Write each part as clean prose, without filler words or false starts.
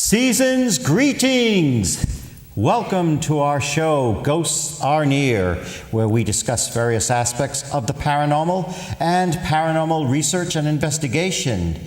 Season's greetings! Welcome to our show, Ghosts Are Near, where we discuss various aspects of the paranormal and paranormal research and investigation.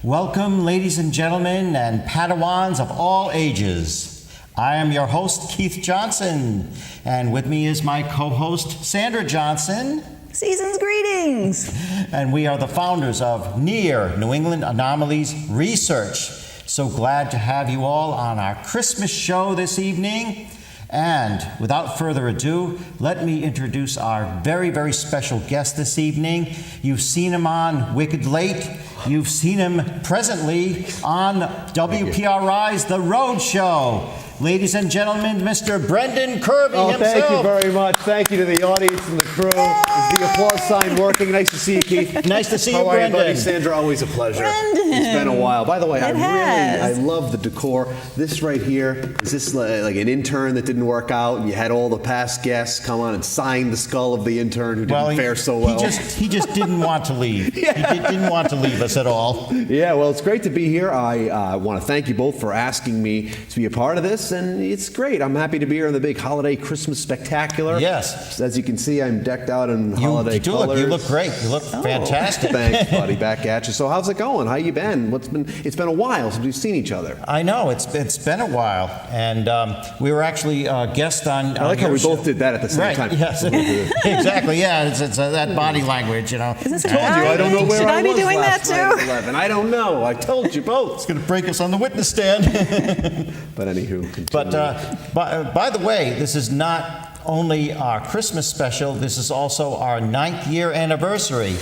Welcome, ladies and gentlemen, and Padawans of all ages. I am your host, Keith Johnson, and with me is my co-host, Sandra Johnson. Season's greetings! And we are the founders of N.E.A.R, New England Anomalies Research. So glad to have you all on our Christmas show this evening. And without further ado, let me introduce our very, very special guest this evening. You've seen him on Wicked Late. You've seen him presently on WPRI's The Rhode Show. Ladies and gentlemen, Mr. Brendan Kirby himself. Thank you very much. Thank you to the audience and the crew. Is the applause sign working? Nice to see you, Keith. Nice to see you, How are Brendan. you, buddy? Sandra, always a pleasure. Brendan. It's been a while. By the way, I has. love the decor. This right here, is this like an intern that didn't work out and you had all the past guests come on and sign the skull of the intern who didn't fare so well? He just didn't want to leave. Yeah. He didn't want to leave us at all. Yeah, well, it's great to be here. I want to thank you both for asking me to be a part of this, and it's great. I'm happy to be here in the big holiday Christmas spectacular. Yes. As you can see, I'm decked out in holiday colors. You look great. You look fantastic. Thanks, buddy. Back at you. So how's it going? How you been? It's been a while since we've seen each other. I know, it's been a while. And we were actually guests on I like how your we show. both did that at the same time. Yes. Exactly, yeah. It's that body language, you know. Is this a Told you, I don't know where Should I I be was doing last that night too? at 11. I don't know. I told you both. It's going to break us on the witness stand. But anywho, continue. But by the way, this is not only our Christmas special, this is also our 9th year anniversary.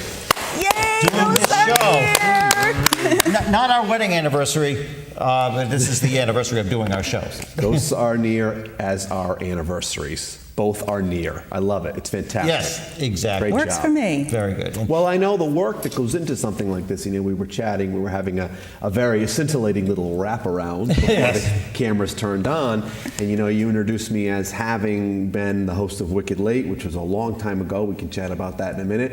Yay! Doing this Ghosts are show. here! Not our wedding anniversary, but this is the anniversary of doing our shows. Ghosts are near as our anniversaries. Both are near. I love it. It's fantastic. Yes, exactly. Great Works job. for me. Very good. Well, I know the work that goes into something like this. You know, we were chatting, we were having a very scintillating little wraparound before the cameras turned on. And, you know, you introduced me as having been the host of Wicked Late, which was a long time ago. We can chat about that in a minute.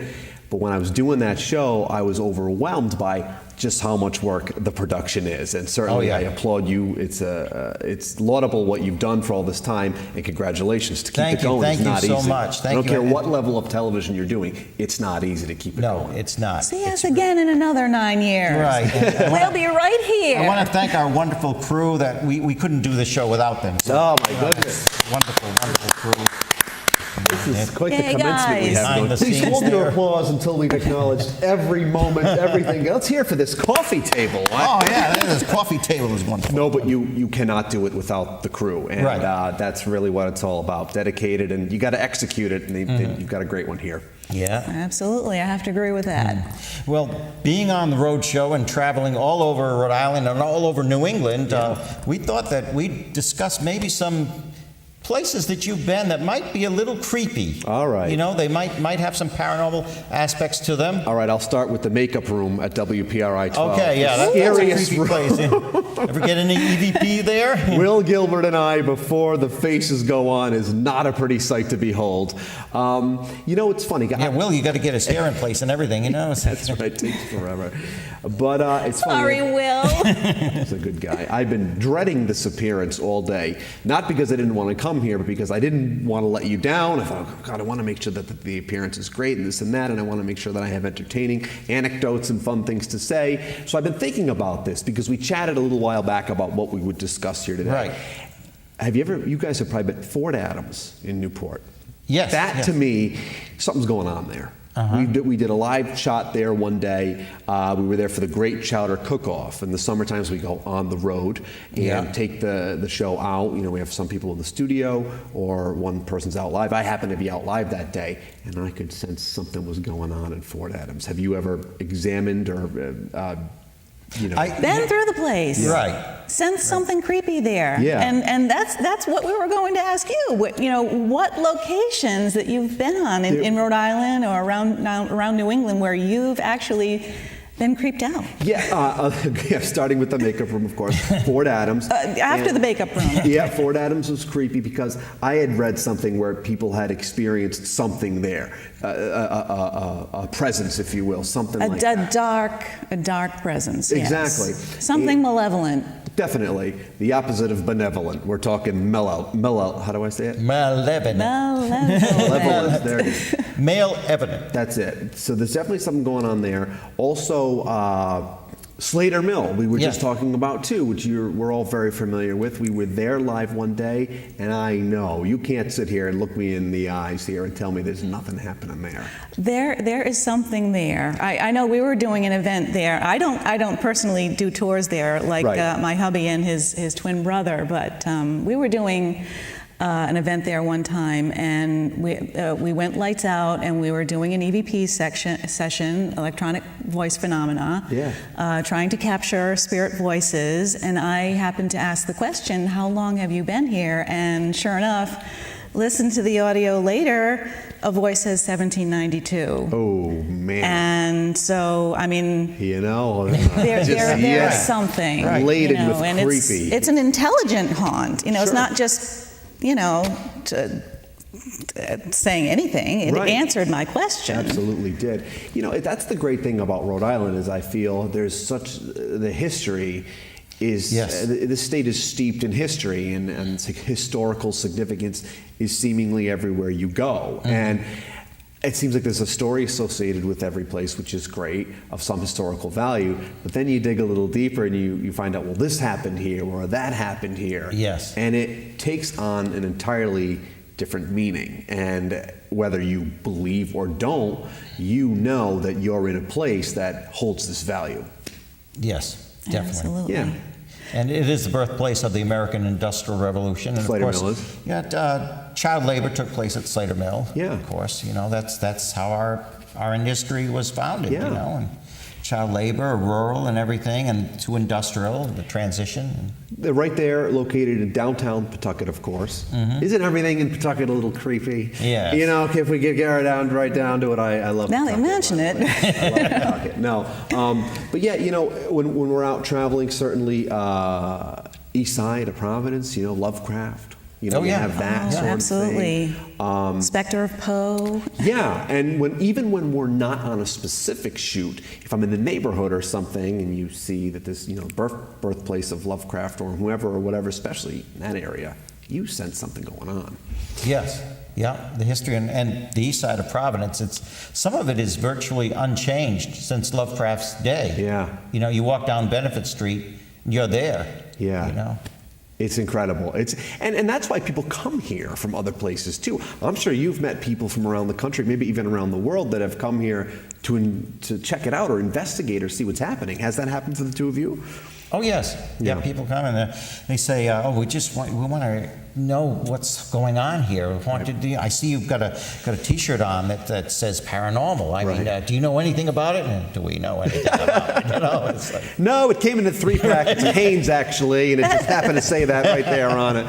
But when I was doing that show, I was overwhelmed by just how much work the production is. And certainly I applaud you. It's laudable what you've done for all this time, and congratulations to keep it going. Thank it's not you so easy. much. I don't care what level of television you're doing, it's not easy to keep it going. No, it's not. See us again in another 9 years. Right. We'll be right here. I want to thank our wonderful crew that we couldn't do the show without them. So, Oh, my goodness. wonderful, wonderful crew. This is quite the Hey, commencement we guys. have Behind going. the Please scenes hold your there. applause until we've acknowledged every moment, everything. Let's hear for this coffee table. Oh, yeah, this coffee table is wonderful. No, but you cannot do it without the crew, and Right. That's really what it's all about. Dedicated, and you got to execute it, and you've got a great one here. Yeah. Absolutely, I have to agree with that. Well, being on the road show and traveling all over Rhode Island and all over New England, we thought that we'd discuss maybe some places that you've been that might be a little creepy. All right. You know, they might have some paranormal aspects to them. All right, I'll start with the makeup room at WPRI 12. Okay, yeah, The that's a scariest creepy room. place. Ever get any EVP there? Will Gilbert and I, before the faces go on, is not a pretty sight to behold. You know, it's funny. Yeah, Will, you got to get his hair in place and everything, you know? That's right, it takes forever. But it's funny. Sorry, Will. He's a good guy. I've been dreading this appearance all day, not because I didn't want to come here, but because I didn't want to let you down. I thought, oh, God, I want to make sure that the appearance is great and this and that, and I want to make sure that I have entertaining anecdotes and fun things to say. So I've been thinking about this because we chatted a little while back about what we would discuss here today. Right. You guys have probably been to Fort Adams in Newport. Yes. That, yes. to me, something's going on there. We did a live shot there one day. We were there for the Great Chowder Cook-Off. In the summer times, we go on the road and take the show out. You know, we have some people in the studio or one person's out live. I happened to be out live that day, and I could sense something was going on in Fort Adams. Have you ever examined or, you know? Been through the place. Right. Sense something creepy there. Yeah. And that's what we were going to ask you. What locations that you've been on in Rhode Island or around New England where you've actually been creeped out? Yeah, starting with the makeup room, of course. Fort Adams. After the makeup room. Yeah, Fort Adams was creepy because I had read something where people had experienced something there, a presence, if you will, something like that. A dark presence. Exactly. Yes. Something malevolent. Definitely. The opposite of benevolent. We're talking how do I say it? Malevolent. Malevolent. There it is. Male evident. That's it. So there's definitely something going on there. Also, Slater Mill, we were just talking about too, which we're all very familiar with. We were there live one day, and I know you can't sit here and look me in the eyes here and tell me there's nothing happening there. There is something there. I know we were doing an event there. I don't personally do tours there like my hubby and his twin brother, but we were doing an event there one time, and we went lights out, and we were doing an EVP session, electronic voice phenomena, trying to capture spirit voices. And I happened to ask the question, "How long have you been here?" And sure enough, listen to the audio later. A voice says 1792. Oh man! And so, I mean, there's something laden with and creepy. It's an intelligent haunt. It's not just saying anything. It answered my question. Absolutely did. That's the great thing about Rhode Island is I feel there's such the history is the state is steeped in history and historical significance is seemingly everywhere you go. And it seems like there's a story associated with every place, which is great, of some historical value. But then you dig a little deeper and you find out, well, this happened here or that happened here. Yes. And it takes on an entirely different meaning. And whether you believe or don't, you know that you're in a place that holds this value. Yes, definitely. Absolutely. Yeah. And it is the birthplace of the American Industrial Revolution. And Slater of course, Mill is. Child labor took place at Slater Mill. Yeah. Of course, that's how our industry was founded. Yeah. And child labor, rural, and everything, and to industrial, the transition. They're right there, located in downtown Pawtucket, of course. Isn't everything in Pawtucket a little creepy? Yeah. If we get right down to it, I love Now Pawtucket. they mention it. I love Pawtucket. No. But yeah, when we're out traveling, certainly east side of Providence, Lovecraft. You have that sort absolutely. of thing. Spectre of Poe. Yeah, and even when we're not on a specific shoot, if I'm in the neighborhood or something, and you see that this, birthplace of Lovecraft or whoever or whatever, especially in that area, you sense something going on. Yes. Yeah, the history and the east side of Providence, some of it is virtually unchanged since Lovecraft's day. Yeah. You walk down Benefit Street, you're there. Yeah. It's incredible. And that's why people come here from other places too. I'm sure you've met people from around the country, maybe even around the world, that have come here to check it out or investigate or see what's happening. Has that happened for the two of you? Oh yes, yeah. People come and they say, we want to know what's going on here. I see you've got a T-shirt on that says paranormal. I mean, do you know anything about it? And do we know anything about it? It's like, no, it came in a 3-pack. It's Hanes actually, and it just happened to say that right there on it.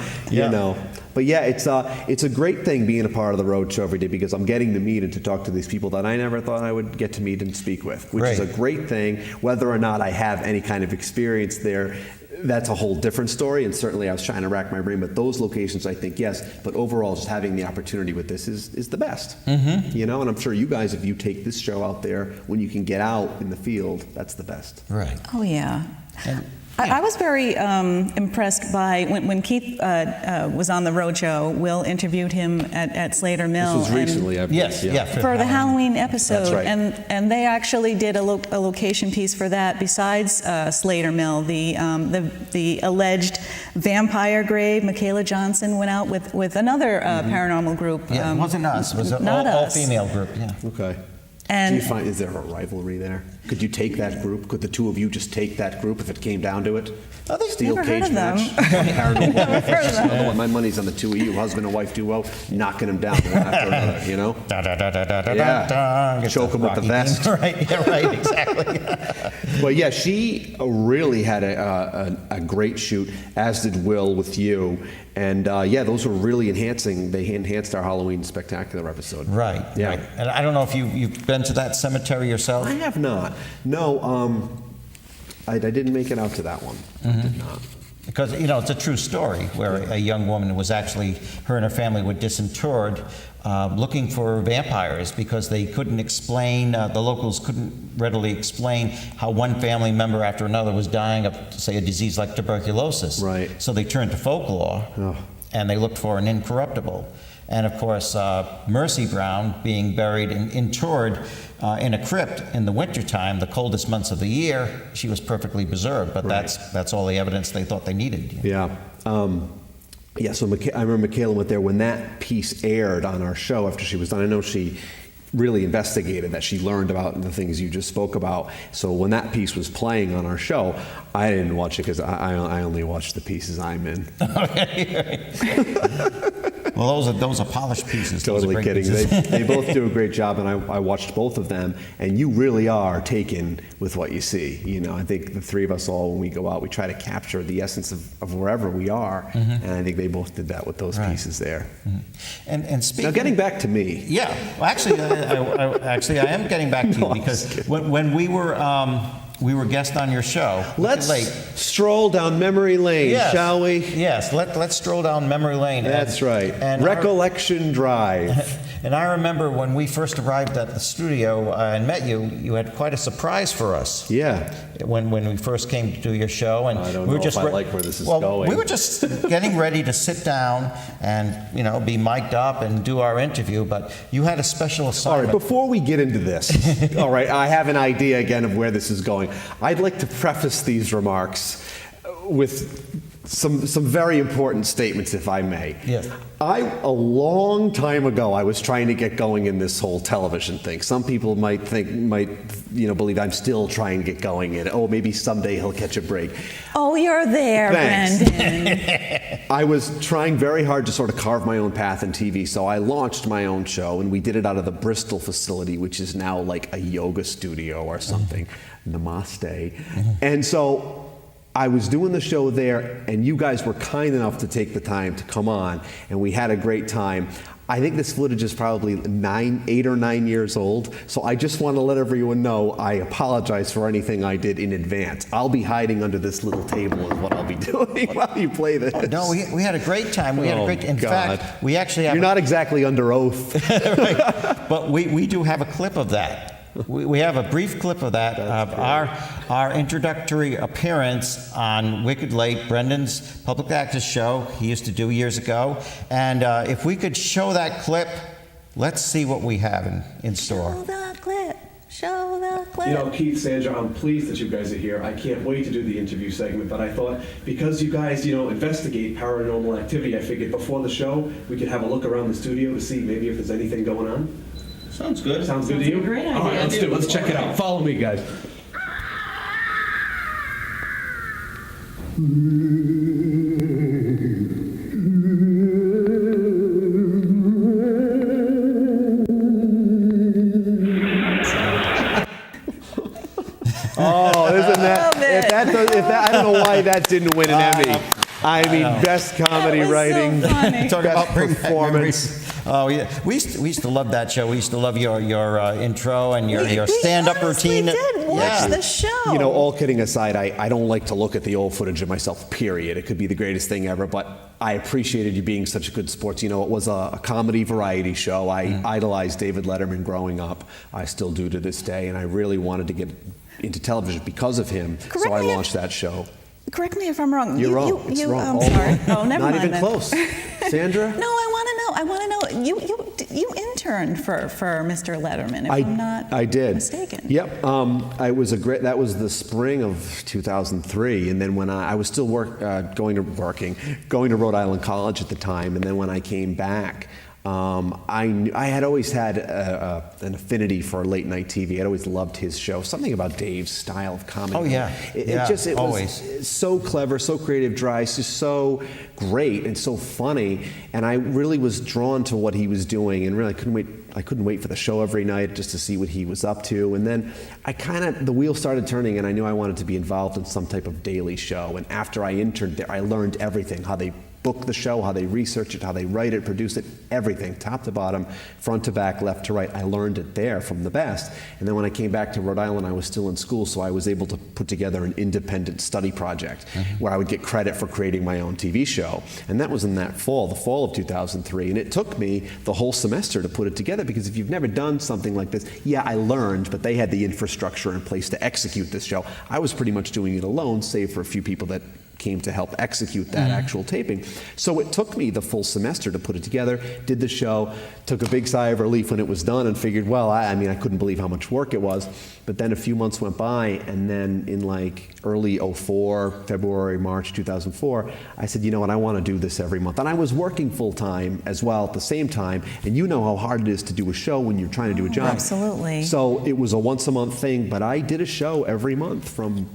But yeah, it's a great thing being a part of the Road Show every day because I'm getting to meet and to talk to these people that I never thought I would get to meet and speak with, which is a great thing. Whether or not I have any kind of experience there, that's a whole different story. And certainly I was trying to rack my brain, but those locations, I think, yes. But overall, just having the opportunity with this is the best. And I'm sure you guys, if you take this show out there, when you can get out in the field, that's the best. Right. Oh, yeah. I was very impressed by when Keith was on the Road Show. Will interviewed him at Slater Mill. This was recently, I believe. Yes, for the Halloween episode. That's right. And they actually did a location piece for that. Besides Slater Mill, the alleged vampire grave. Michaela Johnson went out with another paranormal group. Yeah, it wasn't us. It was an all-female group. Yeah. Okay. And do you find, is there a rivalry there? Could you take that group? Could the two of you just take that group if it came down to it? Steel never cage heard of them. match? Paranormal. Never heard of them. My money's on the two of you, husband and wife duo, knocking them down one after another, Choke them with the vest. Right, exactly. But yeah, she really had a great shoot, as did Will with you. And those were really enhancing. They enhanced our Halloween Spectacular episode. Right. Yeah. Right. And I don't know if you've been to that cemetery yourself. I have not. No. I didn't make it out to that one. I did not. Because, it's a true story where a young woman was actually, her and her family were disinterred looking for vampires because they couldn't explain, the locals couldn't readily explain how one family member after another was dying of, say, a disease like tuberculosis. Right. So they turned to folklore and they looked for an incorruptible. And of course, Mercy Brown being buried and interred in a crypt in the wintertime, the coldest months of the year, she was perfectly preserved. But that's all the evidence they thought they needed. Yeah. Yeah, so I remember Michaela went there when that piece aired on our show after she was done. I know she really investigated that. She learned about the things you just spoke about. So when that piece was playing on our show, I didn't watch it because I only watch the pieces I'm in. Well, those are polished pieces. Totally those are kidding. They both do a great job, and I watched both of them, and you really are taken with what you see. I think the three of us all, when we go out, we try to capture the essence of wherever we are, and I think they both did that with those pieces there. And speaking now, getting back to me. Yeah, well, actually, I am getting back to you because when we were guests on your show. Let's stroll down memory lane, shall we? Yes, let's stroll down memory lane. That's right. And Recollection Drive. And I remember when we first arrived at the studio and met you, you had quite a surprise for us. Yeah. When we first came to do your show, and I don't we were know just if I like where this is going. We were just getting ready to sit down and be mic'd up and do our interview, but you had a special assignment. All right, before we get into this, all right, I have an idea again of where this is going. I'd like to preface these remarks with some very important statements, if I may. Yes. A long time ago, I was trying to get going in this whole television thing. Some people might believe I'm still trying to get going in it. Oh, maybe someday he'll catch a break. Oh, you're there, Thanks. Brendan. I was trying very hard to sort of carve my own path in TV, so I launched my own show, and we did it out of the Bristol facility, which is now like a yoga studio or something. Namaste. And so I was doing the show there, and you guys were kind enough to take the time to come on, and we had a great time. I think this footage is probably 8 or 9 years old, so I just want to let everyone know I apologize for anything I did in advance. I'll be hiding under this little table is what I'll be doing while you play this. No, we had a great time. In fact, we actually have... You're not exactly under oath. Right. But we do have a clip of that. We have a brief clip of that, of our introductory appearance on Wicked Late, Brendan's public access show he used to do years ago. And if we could show that clip, let's see what we have in store. Show the clip. Show the clip. Keith, Sandra, I'm pleased that you guys are here. I can't wait to do the interview segment, but I thought because you guys, investigate paranormal activity, I figured before the show we could have a look around the studio to see maybe if there's anything going on. Sounds good. Sounds good to you? Great idea. All right, let's do it. Let's check it out. Follow me, guys. Oh, isn't that? If that, I don't know why that didn't win an Emmy. I mean, best comedy That was writing, so funny. Talk best about bringing back performance. Oh yeah, we used to love that show. We used to love your intro and your stand-up routine. We did watch the show. All kidding aside, I don't like to look at the old footage of myself, period. It could be the greatest thing ever, but I appreciated you being such a good sport. It was a comedy variety show. I idolized David Letterman growing up. I still do to this day, and I really wanted to get into television because of him, so I launched that show. Correct me if I'm wrong. You're wrong. It's wrong. I'm sorry. Oh, never Not mind even then. close. Sandra? No, I want to know. You interned for Mr. Letterman, if I'm not I did. mistaken. Yep. That was the spring of 2003, and then when I was still going to Rhode Island College at the time, and then when I came back, I had always had an affinity for late night TV. I'd always loved his show. Something about Dave's style of comedy. Oh yeah, it always. was so clever, so creative, dry, just so great and so funny. And I really was drawn to what he was doing, and really I couldn't wait for the show every night just to see what he was up to. And then the wheel started turning, and I knew I wanted to be involved in some type of daily show. And after I interned there, I learned everything, how they book the show, how they research it, how they write it, produce it, everything, top to bottom, front to back, left to right. I learned it there from the best. And then when I came back to Rhode Island, I was still in school, so I was able to put together an independent study project where I would get credit for creating my own TV show. And that was in the fall of 2003. And it took me the whole semester to put it together, because if you've never done something like this, yeah, I learned, but they had the infrastructure in place to execute this show. I was pretty much doing it alone, save for a few people that came to help execute that actual taping. So it took me the full semester to put it together, did the show, took a big sigh of relief when it was done, and figured, well, I mean, I couldn't believe how much work it was. But then a few months went by, and then in like early 04, February, March 2004, I said, you know what, I want to do this every month. And I was working full time as well at the same time, and you know how hard it is to do a show when you're trying to do a job. Absolutely. So it was a once a month thing, but I did a show every month from,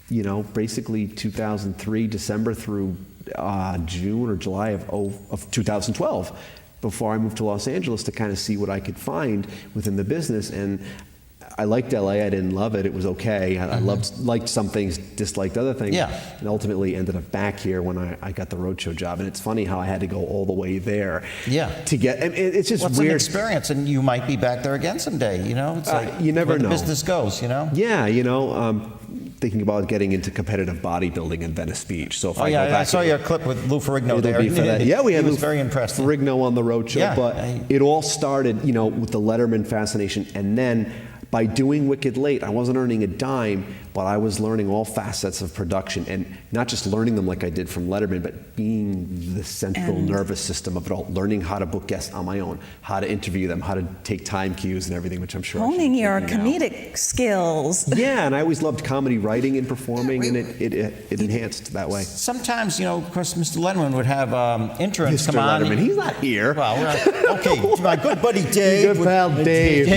you know, basically 2003, December through June or July of 2012, before I moved to Los Angeles to kind of see what I could find within the business. And I liked LA, I didn't love it, it was okay. I liked some things, disliked other things. Yeah. And ultimately ended up back here when I got the roadshow job. And it's funny how I had to go all the way there to get, and it's just What's weird. an experience, and you might be back there again someday, you know? It's like you never where the know. business goes, you know? Yeah, you know, thinking about getting into competitive bodybuilding in Venice Beach. So if I go back, I saw your clip with Lou Ferrigno it'll there. be for that. Yeah, we had He Lou was very impressed. Ferrigno on the road show, Yeah, but it all started, you know, with the Letterman fascination, and then by doing Wicked Late, I wasn't earning a dime, but I was learning all facets of production, and not just learning them like I did from Letterman, but being the central nervous system of it all, learning how to book guests on my own, how to interview them, how to take time cues and everything, which I'm sure I should Honing be your thinking now. comedic skills. Yeah, and I always loved comedy writing and performing, and it enhanced that way. Sometimes, you know, of course, Mr. Letterman would have interns Mr. come on. Letterman, he's not here. Well, okay, my good buddy Dave. Good pal Dave.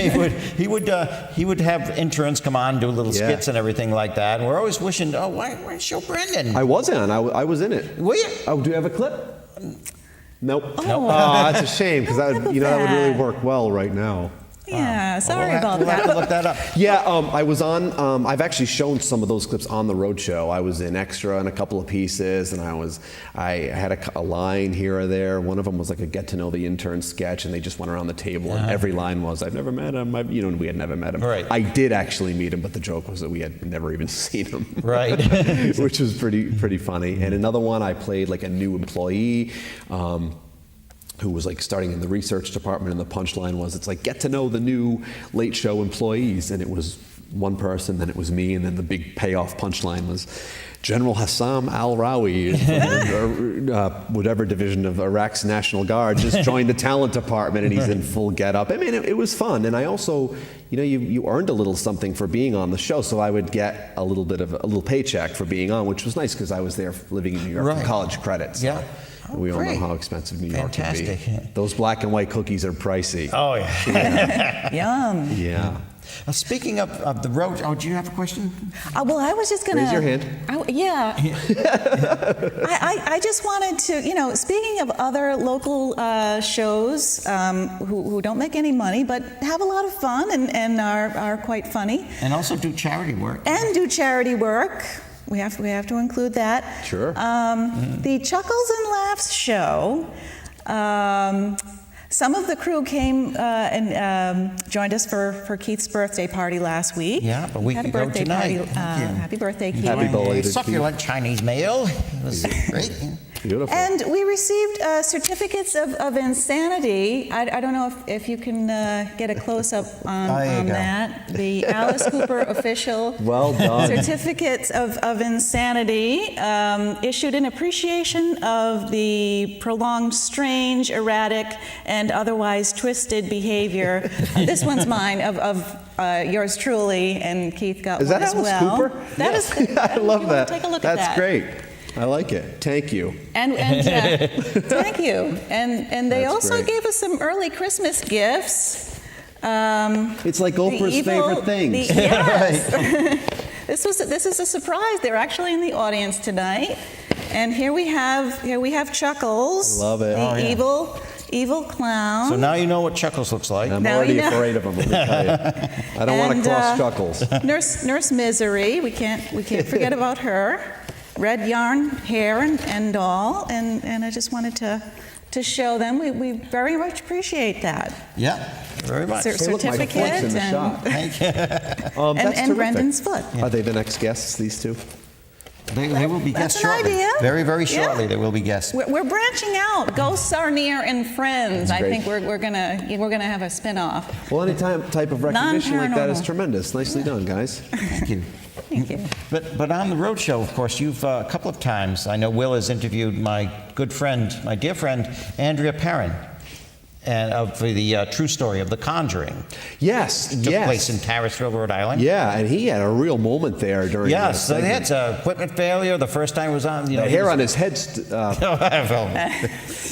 He would have interns come on, do little Yeah. skits and everything like that. And we're always wishing, why show Brendan? I was in it. Were you? Oh, do you have a clip? Nope. Oh. Oh, that's a shame, because that would really that. work well right now. Yeah, sorry about we'll have to that. look that up. Yeah, I was on. I've actually shown some of those clips on the road show. I was in extra in a couple of pieces, and I had a line here or there. One of them was like a get to know the intern sketch, and they just went around the table, and every line was, "I've never met him." We had never met him. Right. I did actually meet him, but the joke was that we had never even seen him. Right. Which was pretty funny. And another one, I played like a new employee. Who was like starting in the research department, and the punchline was, it's like, get to know the new Late Show employees. And it was one person, then it was me, and then the big payoff punchline was, General Hassam al-Rawi from whatever division of Iraq's National Guard just joined the talent department, and he's in full getup. I mean, it was fun. And I also, you know, you earned a little something for being on the show, so I would get a little paycheck for being on, which was nice, because I was there living in New York for college credits. Yeah. We all know great. how expensive New York can be. Fantastic. Those black and white cookies are pricey. Oh, yeah. Yum. Yeah. Speaking of the road, do you have a question? Well, I was just going to... Raise your hand. Yeah. I just wanted to, you know, speaking of other local shows who don't make any money but have a lot of fun and are quite funny. And also do charity work. And do charity work. We have to include that. Sure. The Chuckles and Laughs show. Some of the crew came and joined us for Keith's birthday party last week. Yeah, but we had a could go birthday tonight. party. Thank you. Happy birthday, Keith! Happy belated, Succulent Chinese meal. It was great. Beautiful. And we received certificates of insanity. I don't know if you can get a close-up on that. The Alice Cooper official Well done. certificates of insanity issued in appreciation of the prolonged, strange, erratic, and otherwise twisted behavior. This one's mine, of yours truly, and Keith got Is one that as Alice well. Cooper? That is. I love you that. Take a look at that. That's great. I like it. Thank you. And thank you. And they That's also great. gave us some early Christmas gifts. It's like Oprah's favorite things. Yes. This is a surprise. They're actually in the audience tonight. And here we have Chuckles. Love it. The evil clown. So now you know what Chuckles looks like. I'm Now already you know. afraid of them. Let me tell you. I don't want And, to cross Chuckles. Nurse Misery. We can't forget about her. red yarn hair and all, and I just wanted to show them. We very much appreciate that. Yeah, very much. They look like Certificate foots in the shop. Thank you. That's and terrific. Brendan's foot. Are they the next guests, these two? They will be guests That's an shortly. idea. Very, very shortly, Yeah. they will be guests. We're branching out. Ghosts are near and friends. That's I great. think we're gonna have a spin-off. Well, any type of recognition like that is Non-paranormal. tremendous. Nicely done, guys. Thank you. Thank you. But on the road show, of course, you've a couple of times. I know Will has interviewed my good friend, my dear friend, Andrea Perrin, and for the true story of The Conjuring. Yes, Took yes. place in Tarrasville, Rhode Island. Yeah, and he had a real moment there during Yes, that so they had segment. equipment failure the first time it was on. You know, The he hair was- on his head,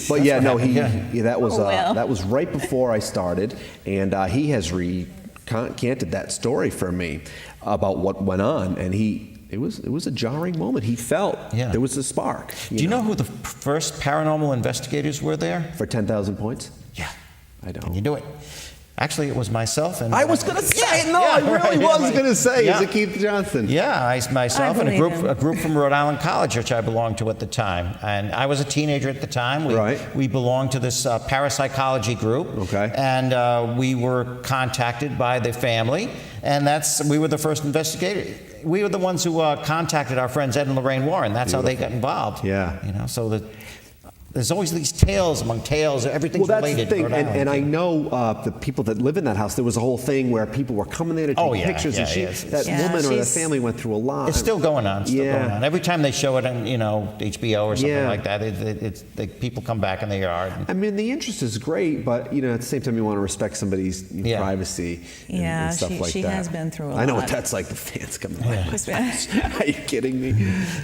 but yeah, no, that was Oh, well. that was right before I started, and he has recanted that story for me about what went on, and it was a jarring moment. He felt there was a spark. Do you know who the first paranormal investigators were there? For 10,000 points? Yeah. I Can you don't. do it? Actually, it was myself and... I was going to say it. No, yeah, I really right, was yeah, going to say. yeah. Is it Keith Johnson? Yeah, myself I and believe him. a group from Rhode Island College, which I belonged to at the time. And I was a teenager at the time. We belonged to this parapsychology group. Okay. And we were contacted by the family, and we were the first investigator. We were the ones who contacted our friends Ed and Lorraine Warren. That's how they got involved. Yeah. You know, so there's always these tales among tales. Everything's Well, that's related. the thing, Rhode Island. and I know the people that live in that house. There was a whole thing where people were coming there to take Oh, yeah, pictures, and yeah, that Yeah, woman or the she's- family went through a lot. It's still going on. Still Yeah. going on. Every time they show it on, HBO or something Yeah. like that, people come back in the yard. I mean, the interest is great, but at the same time, you want to respect somebody's privacy and, Yeah, and stuff like she that. has been through a I know lot. what that's like. The fans coming by my Yeah. house. Are you kidding me?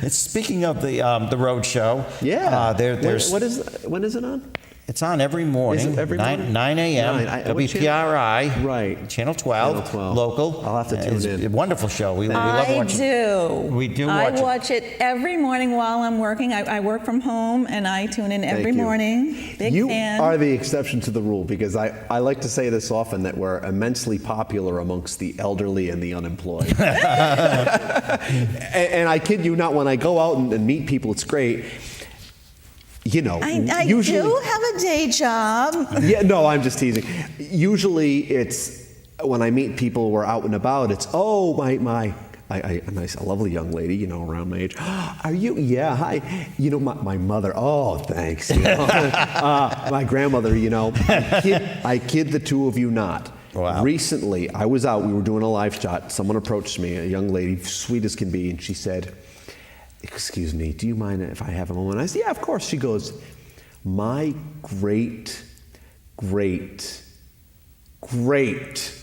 Speaking of the road show, Yeah. there's When is it on? it's on every morning. Is it every morning? 9 a.m. 9. What WPRI. Right. Channel 12. Channel 12. Local. I'll have to tune It's in. a wonderful show. We love I watching. do. We do I watch it. watch it every morning while I'm working. I work from home, and I tune in every Thank you. morning. Big You fan. are the exception to the rule because I like to say this often that we're immensely popular amongst the elderly and the unemployed. and I kid you not, when I go out and meet people, it's great. I usually, do have a day job. Yeah, no, I'm just teasing. Usually, it's when I meet people, we're out and about. It's a lovely young lady, around my age. Are you? Yeah, hi. My mother. Oh, thanks. My grandmother. I kid the two of you not. Wow. Recently, I was out. We were doing a live shot. Someone approached me, a young lady, sweet as can be, and she said, "Excuse me, do you mind if I have a moment?" I said, "Yeah, of course." She goes, "My great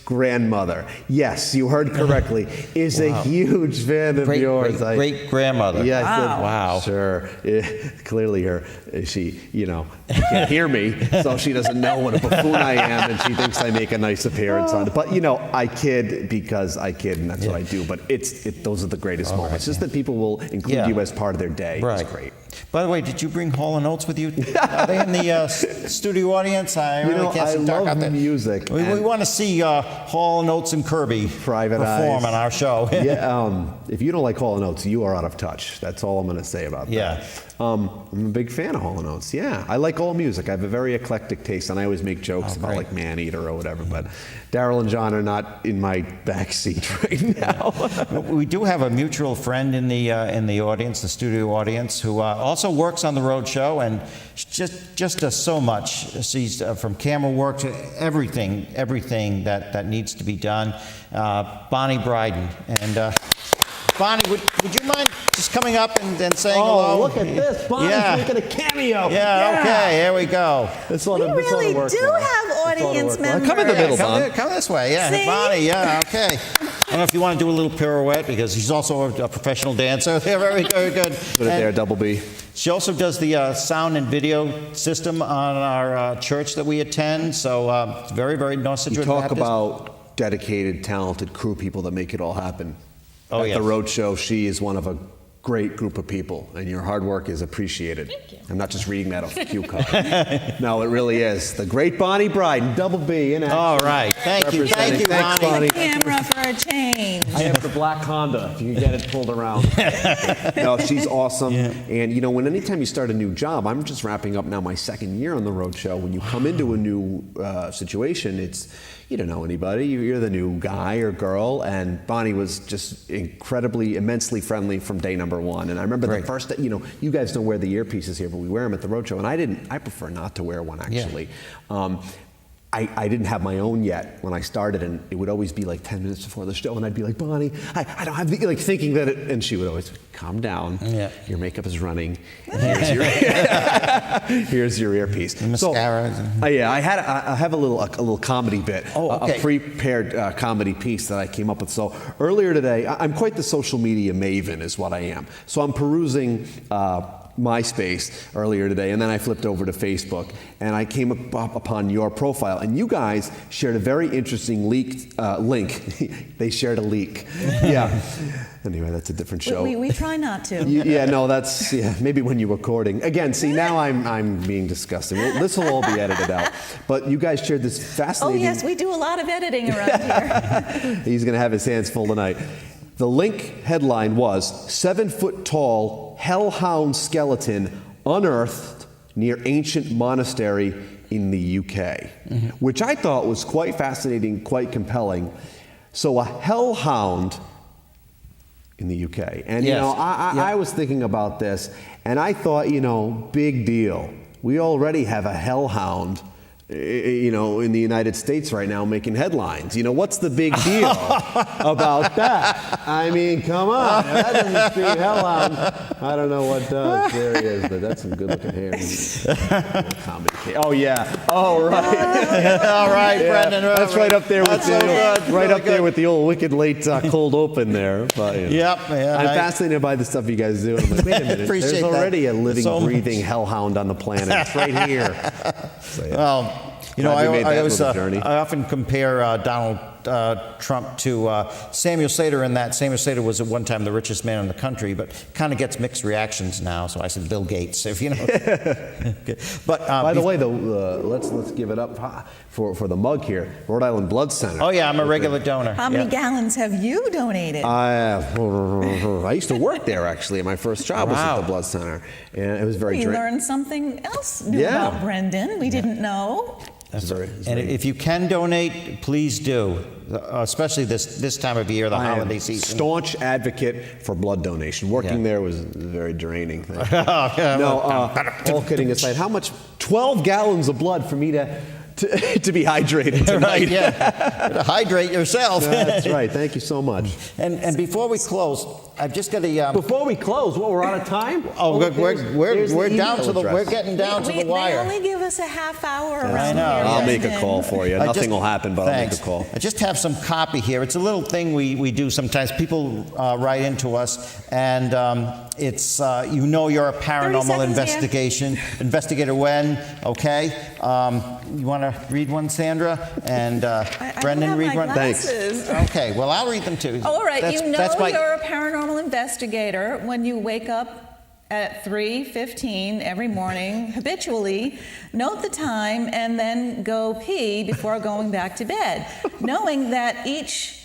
grandmother, yes, you heard correctly, is a huge fan of yours." Great grandmother. Yeah, I said, Wow. Sure. Clearly, she can't hear me, so she doesn't know what a buffoon I am, and she thinks I make a nice appearance on it. But I kid because I kid, and that's what I do. But those are the greatest moments. Just that people will include you as part of their day. Right. It's great. By the way, did you bring Hall & Oates with you? Are they in the studio audience? I really can't I see dark love out there. music. We want to see Hall & Oates and Kirby Private perform Eyes. on our show. Yeah, if you don't like Hall & Oates, you are out of touch. That's all I'm going to say about that. Yeah. I'm a big fan of Hall & Oates. Yeah, I like all music. I have a very eclectic taste, and I always make jokes about great. like Maneater or whatever. But Daryl and John are not in my back seat right now. We do have a mutual friend in the audience, the studio audience, who also works on the road show and just does so much. She's from camera work to everything that needs to be done. Bonnie Bryden. And Bonnie, would you mind just coming up and saying hello? Oh, look at this. Bonnie's making a cameo. Yeah, okay, here we go. We really do have audience members. Come in the middle, Bon. Come this way, yeah. See? Bonnie, yeah, okay. I don't know if you want to do a little pirouette because she's also a professional dancer. Yeah, very, very good. Put it there, Double B. She also does the sound and video system on our church that we attend. So it's very, very North You Situate talk Baptist. about dedicated, talented crew people that make it all happen. Oh, At yes. the road show, she is one of a great group of people, and your hard work is appreciated. Thank you. I'm not just reading that off the cue card. No, it really is. The great Bonnie Bryden, Double B in action. All right, thank you, Representing. Bonnie. Thanks, Bonnie. Camera. camera for a change. I have the black Honda, if you can get it pulled around. No, she's awesome. Yeah. And, anytime you start a new job, I'm just wrapping up now my second year on the Rhode show. When you come into a new situation, you don't know anybody. You're the new guy or girl. And Bonnie was just immensely friendly from day number one. And I remember the first day, you guys don't wear the earpieces here, but we wear them at the Rhode show. And I prefer not to wear one, actually. Yeah. I didn't have my own yet when I started, and it would always be like 10 minutes before the show, and I'd be like, Bonnie, I don't have the, thinking that and she would always, calm down, your makeup is running, and here's your earpiece. The mascara. I have a little comedy bit, okay. a prepared comedy piece that I came up with. So earlier today, I'm quite the social media maven is what I am. So I'm perusing MySpace earlier today, and then I flipped over to Facebook, and I came upon your profile, and you guys shared a very interesting link. They shared a leak. Yeah. Anyway, that's a different show. We try not to. That's maybe when you're recording. Again, see, now I'm being disgusting. This will all be edited out. But you guys shared this fascinating... Oh, yes, we do a lot of editing around here. He's going to have his hands full tonight. The link headline was 7-foot-tall hellhound skeleton unearthed near ancient monastery in the UK, which I thought was quite fascinating, quite compelling. So a hellhound in the UK. And, I was thinking about this, and I thought, big deal. We already have a hellhound in the United States right now making headlines. What's the big deal about that? I mean, come on. If that doesn't scream hellhound, I don't know what does. There he is, but that's some good-looking hair. Comedy. Oh, yeah. Oh, right. All right, Brendan. That's right up there with there with the old wicked late cold open there. But, Yep. Yeah, I'm fascinated by the stuff you guys do. I'm like, wait a minute. There's already a living, breathing hellhound on the planet. It's right here. So, Well, I often compare Donald Trump to Samuel Slater in that Samuel Slater was at one time the richest man in the country, but kind of gets mixed reactions now. So I said Bill Gates, if you know. But by the way, though, let's give it up for the mug here, Rhode Island Blood Center. Oh yeah, I'm a regular donor. How many gallons have you donated? I used to work there actually. My first job was at the Blood Center, and it was very. We learned something else new about Brendan. We didn't know. And if you can donate, please do, especially this time of year, the holiday season. Staunch advocate for blood donation. Working there was a very draining thing. All kidding aside, how much? 12 gallons of blood for me to be hydrated tonight. Right, yeah. Hydrate yourself. That's right. Thank you so much. And before we close, I've just got to. Before we close, we're out of time. We're down to we're getting down to the wire. They only give us a half hour around here. I'll make a call for you. Nothing will happen, but I'll make a call. I just have some copy here. It's a little thing we do sometimes. People write into us, and it's you're a paranormal investigator when, okay? You want to read one, Sandra? And Brendan, read one? Thanks. Okay, well, I'll read them too. All right, you're a paranormal investigator when you wake up at 3:15 every morning, habitually, note the time, and then go pee before going back to bed, knowing that each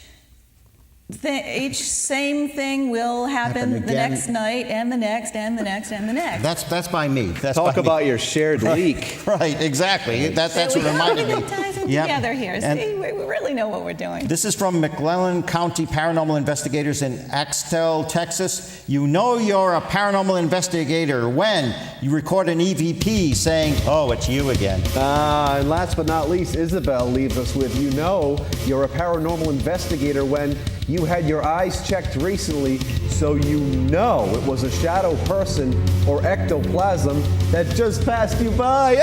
same thing will happen the next night and the next and the next and the next. That's by me. Talk about your shared leak. Right, exactly. That's what reminded me. We ties them together here. See, we really know what we're doing. This is from McClellan County Paranormal Investigators in Axtell, Texas. You know you're a paranormal investigator when you record an EVP saying, "Oh, it's you again." And last but not least, Isabel leaves us with, you're a paranormal investigator when you had your eyes checked recently, so it was a shadow person or ectoplasm that just passed you by.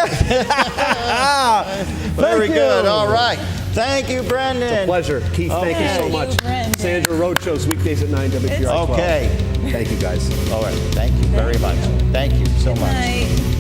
Very good. All right. Thank you, Brendan. It's a pleasure. Keith, thank you so much. Sandra, Rhode shows weekdays at 9 WPR. Okay. Thank you, guys. All right. Thank you very much. Thank you so much. Good night.